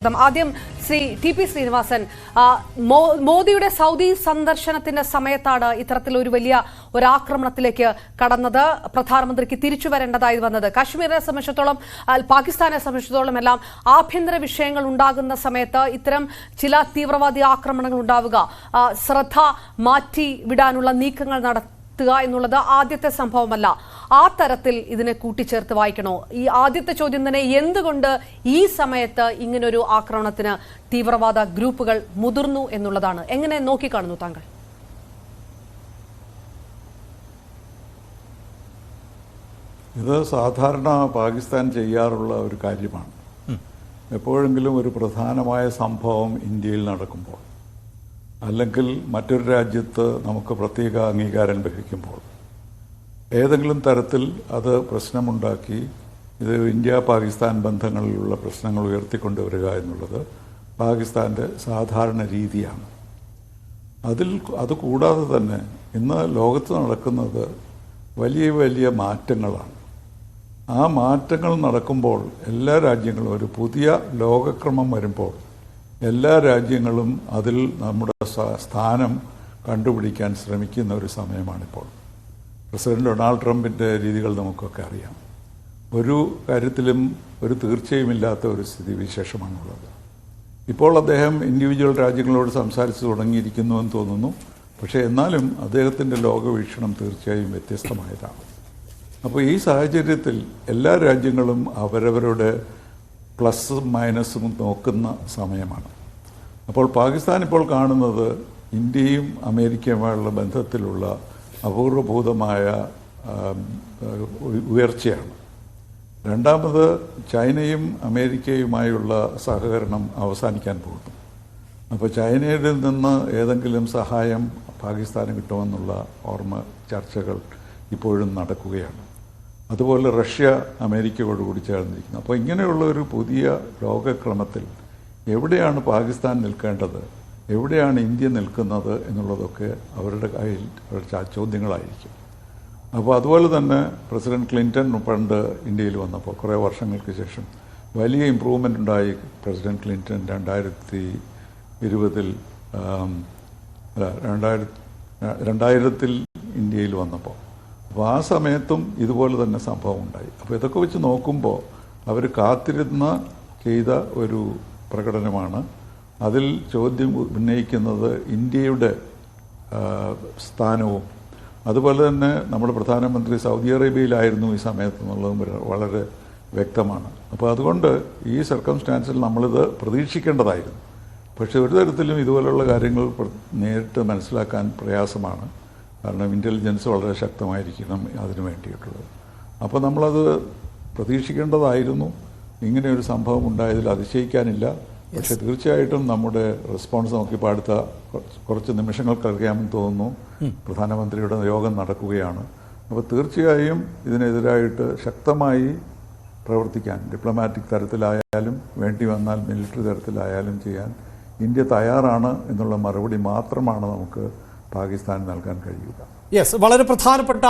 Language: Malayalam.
ആദ്യം ശ്രീ ടി പി ശ്രീനിവാസൻ, മോദിയുടെ സൗദി സന്ദർശനത്തിന്റെ സമയത്താണ് ഇത്തരത്തിലൊരു വലിയ ഒരാക്രമണത്തിലേക്ക് കടന്നത്. പ്രധാനമന്ത്രിക്ക് തിരിച്ചു വരേണ്ടതായി വന്നത്. കാശ്മീരിനെ സംബന്ധിച്ചിടത്തോളം, പാകിസ്ഥാനെ സംബന്ധിച്ചിടത്തോളം എല്ലാം ആഭ്യന്തര വിഷയങ്ങൾ ഉണ്ടാകുന്ന സമയത്ത് ഇത്തരം ചില തീവ്രവാദി ആക്രമണങ്ങൾ ഉണ്ടാവുക, ശ്രദ്ധ മാറ്റി വിടാനുള്ള നീക്കങ്ങൾ എന്നുള്ളത് ആദ്യത്തെ സംഭവമല്ല. ആ തരത്തിൽ ഇതിനെ കൂട്ടിച്ചേർത്ത് വായിക്കണോ? ഈ ആദ്യത്തെ ചോദ്യം തന്നെ, എന്തുകൊണ്ട് ഈ സമയത്ത് ഇങ്ങനൊരു ആക്രമണത്തിന് തീവ്രവാദ ഗ്രൂപ്പുകൾ മുതിർന്നു എന്നുള്ളതാണ്. എങ്ങനെ നോക്കിക്കാണുന്നു താങ്കൾ? ഇത് സാധാരണ പാകിസ്ഥാൻ ചെയ്യാറുള്ള ഒരു കാര്യമാണ്. എപ്പോഴെങ്കിലും ഒരു പ്രധാനമായ സംഭവം ഇന്ത്യയിൽ നടക്കുമ്പോൾ, അല്ലെങ്കിൽ മറ്റൊരു രാജ്യത്ത് നമുക്ക് പ്രത്യേക അംഗീകാരം ലഭിക്കുമ്പോൾ, ഏതെങ്കിലും തരത്തിൽ അത് പ്രശ്നമുണ്ടാക്കി ഇത് ഇന്ത്യ പാകിസ്ഥാൻ ബന്ധങ്ങളിലുള്ള പ്രശ്നങ്ങൾ ഉയർത്തിക്കൊണ്ടുവരിക എന്നുള്ളത് പാകിസ്ഥാൻ്റെ സാധാരണ രീതിയാണ്. അതുകൂടാതെ തന്നെ ഇന്ന് ലോകത്ത് നടക്കുന്നത് വലിയ വലിയ മാറ്റങ്ങളാണ്. ആ മാറ്റങ്ങൾ നടക്കുമ്പോൾ എല്ലാ രാജ്യങ്ങളും, ഒരു പുതിയ ലോകക്രമം വരുമ്പോൾ എല്ലാ രാജ്യങ്ങളും അതിൽ നമ്മുടെ സ്ഥാനം കണ്ടുപിടിക്കാൻ ശ്രമിക്കുന്ന ഒരു സമയമാണിപ്പോൾ. പ്രസിഡന്റ് ഡൊണാൾഡ് ട്രംപിൻ്റെ രീതികൾ നമുക്കൊക്കെ അറിയാം. ഒരു കാര്യത്തിലും ഒരു തീർച്ചയുമില്ലാത്ത ഒരു സ്ഥിതിവിശേഷമാണുള്ളത്. ഇപ്പോൾ അദ്ദേഹം ഇൻഡിവിജ്വൽ രാജ്യങ്ങളോട് സംസാരിച്ചു തുടങ്ങിയിരിക്കുന്നുവെന്ന് തോന്നുന്നു. പക്ഷേ എന്നാലും അദ്ദേഹത്തിൻ്റെ ലോകവീക്ഷണം തീർച്ചയായും വ്യത്യസ്തമായതാണ്. അപ്പോൾ ഈ സാഹചര്യത്തിൽ എല്ലാ രാജ്യങ്ങളും അവരവരുടെ പ്ലസും മൈനസും നോക്കുന്ന സമയമാണ്. അപ്പോൾ പാകിസ്ഥാൻ ഇപ്പോൾ കാണുന്നത് ഇന്ത്യയും അമേരിക്കയുമായുള്ള ബന്ധത്തിലുള്ള അപൂർവഭൂതമായ ഉയർച്ചയാണ്. രണ്ടാമത്, ചൈനയും അമേരിക്കയുമായുള്ള സഹകരണം അവസാനിക്കാൻ പോകുന്നു. അപ്പോൾ ചൈനയിൽ നിന്ന് ഏതെങ്കിലും സഹായം പാകിസ്ഥാന് കിട്ടുമെന്നുള്ള ചർച്ചകൾ ഇപ്പോഴും നടക്കുകയാണ്. അതുപോലെ റഷ്യ അമേരിക്കയോട് കൂടി ചേർന്നിരിക്കുന്നു. അപ്പോൾ ഇങ്ങനെയുള്ള ഒരു പുതിയ ലോകക്രമത്തിൽ എവിടെയാണ് പാകിസ്ഥാൻ നിൽക്കേണ്ടത്, എവിടെയാണ് ഇന്ത്യ നിൽക്കുന്നത് എന്നുള്ളതൊക്കെ അവരുടെ കയ്യിൽ ചോദ്യങ്ങളായിരിക്കും. അപ്പോൾ അതുപോലെ തന്നെ പ്രസിഡന്റ് ക്ലിൻ്റൺ പണ്ട് ഇന്ത്യയിൽ വന്നപ്പോൾ, കുറേ വർഷങ്ങൾക്ക് ശേഷം വലിയ ഇമ്പ്രൂവ്മെൻ്റ് ഉണ്ടായി. പ്രസിഡന്റ് ക്ലിൻ്റൺ 2000 ഇന്ത്യയിൽ വന്നപ്പോൾ, അപ്പോൾ ആ സമയത്തും ഇതുപോലെ തന്നെ സംഭവം ഉണ്ടായി. അപ്പോൾ ഇതൊക്കെ വെച്ച് നോക്കുമ്പോൾ അവർ ചെയ്ത ഒരു പ്രകടനമാണ്. അതിൽ ചോദ്യം ഉന്നയിക്കുന്നത് ഇന്ത്യയുടെ സ്ഥാനവും, അതുപോലെ തന്നെ നമ്മുടെ പ്രധാനമന്ത്രി സൗദി അറേബ്യയിലായിരുന്നു ഈ സമയത്ത് എന്നുള്ളതും വളരെ വ്യക്തമാണ്. അപ്പോൾ അതുകൊണ്ട് ഈ സർക്കംസ്റ്റാൻസിൽ നമ്മളിത് പ്രതീക്ഷിക്കേണ്ടതായിരുന്നു. പക്ഷേ ഒരു തരത്തിലും ഇതുപോലുള്ള കാര്യങ്ങൾ നേരിട്ട് മനസ്സിലാക്കാൻ പ്രയാസമാണ്. കാരണം ഇൻ്റലിജൻസ് വളരെ ശക്തമായിരിക്കണം അതിനു വേണ്ടിയിട്ടുള്ളത്. അപ്പോൾ നമ്മളത് പ്രതീക്ഷിക്കേണ്ടതായിരുന്നു. ഇങ്ങനെ ഒരു സംഭവം ഉണ്ടായതിൽ അതിശയിക്കാനില്ല. പക്ഷെ തീർച്ചയായിട്ടും നമ്മുടെ റെസ്പോൺസ് നമുക്കിപ്പോൾ അടുത്ത കുറച്ച് നിമിഷങ്ങൾക്കറിയാമെന്ന് തോന്നുന്നു. പ്രധാനമന്ത്രിയുടെ യോഗം നടക്കുകയാണ്. അപ്പോൾ തീർച്ചയായും ഇതിനെതിരായിട്ട് ശക്തമായി പ്രവർത്തിക്കാൻ, ഡിപ്ലോമാറ്റിക് തരത്തിലായാലും വേണ്ടി വന്നാൽ മിലിറ്ററി തരത്തിലായാലും ചെയ്യാൻ ഇന്ത്യ തയ്യാറാണ് എന്നുള്ള മറുപടി മാത്രമാണ് നമുക്ക് പാകിസ്ഥാൻ നൽകാൻ കഴിയുക. വളരെ പ്രധാനപ്പെട്ട